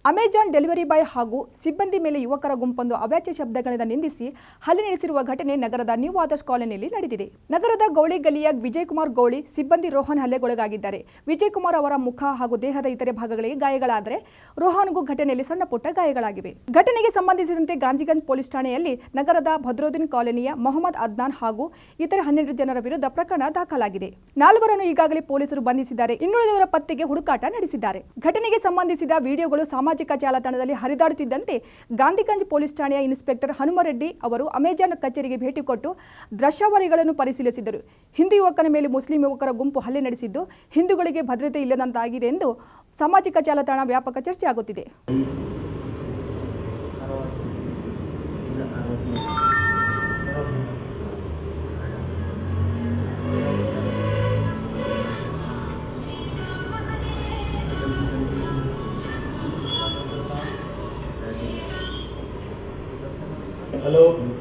Amazon delivery boy ಹಾಗೂ ಸಿಬ್ಬಂದಿ ಮೇಲೆ ಯುವಕರ ಗುಂಪೊಂದು ಅವಾಚ್ಯ ಶಬ್ದಗಳಿಂದ ನಿಂದಿಸಿ ಹಲ್ಲೆ ನಡೆಸಿರುವ ಘಟನೆ ನಗರದ ನ್ಯೂ ಆದರ್ಶ್ ಕಾಲೋನಿಯಲ್ಲಿ ನಡೆದಿದೆ. ನಗರದ ಗೌಳಿ ಗಲಿಯ ವಿಜಯಕುಮಾರ್ ಗೌಳಿ ಸಿಬ್ಬಂದಿ ರೋಹನ್ ಹಲ್ಲೆಗೊಳಗಾಗಿದ್ದಾರೆ. ವಿಜಯಕುಮಾರ್ ಅವರ ಮುಖ ಹಾಗೂ ದೇಹದ ಇತರೆ ಭಾಗಗಳಿಗೆ ಗಾಯಗಳಾದರೆ ರೋಹನ್ಗೂ ಘಟನೆಯಲ್ಲಿ ಸಣ್ಣ ಪುಟ್ಟ ಗಾಯಗಳಾಗಿವೆ. ಘಟನೆಗೆ ಸಂಬಂಧಿಸಿದಂತೆ ಗಾಂಧಿಗಂಜ್ ಪೊಲೀಸ್ ಠಾಣೆಯಲ್ಲಿ ನಗರದ ಭದ್ರೋದಿನ್ ಕಾಲೋನಿಯ ಮೊಹಮ್ಮದ್ ಅದ್ನಾನ್ ಹಾಗೂ ಇತರೆ 12 ಜನರ ವಿರುದ್ಧ ಪ್ರಕರಣ ದಾಖಲಾಗಿದೆ. 4ವರನ್ನು ಈಗಾಗಲೇ ಪೊಲೀಸರು ಬಂಧಿಸಿದ್ದಾರೆ. ಇನ್ನುಳಿದವರ ಪತ್ತೆಗೆ ಹುಡುಕಾಟ ನಡೆಸಿದ್ದಾರೆ. ಘಟನೆಗೆ ಸಂಬಂಧಿಸಿದ ವಿಡಿಯೋಗಳು ಸಾಮಾಜಿಕ ಜಾಲತಾಣದಲ್ಲಿ ಹರಿದಾಡುತ್ತಿದ್ದಂತೆ ಗಾಂಧಿಗಂಜ್ ಪೊಲೀಸ್ ಠಾಣೆಯ ಇನ್ಸ್ಪೆಕ್ಟರ್ ಹನುಮರೆಡ್ಡಿ ಅವರು ಅಮೆಜಾನ್ ಕಚೇರಿಗೆ ಭೇಟಿ ಕೊಟ್ಟು ದೃಶ್ಯಾವಳಿಗಳನ್ನು ಪರಿಶೀಲಿಸಿದರು. ಹಿಂದೂ ಯುವಕನ ಮೇಲೆ ಮುಸ್ಲಿಂ ಯುವಕರ ಗುಂಪು ಹಲ್ಲೆ ನಡೆಸಿದ್ದು ಹಿಂದೂಗಳಿಗೆ ಭದ್ರತೆ ಇಲ್ಲದಂತಾಗಿದೆ ಎಂದು ಸಾಮಾಜಿಕ ಜಾಲತಾಣ ವ್ಯಾಪಕ ಚರ್ಚೆ ಆಗುತ್ತಿದೆ. Hello.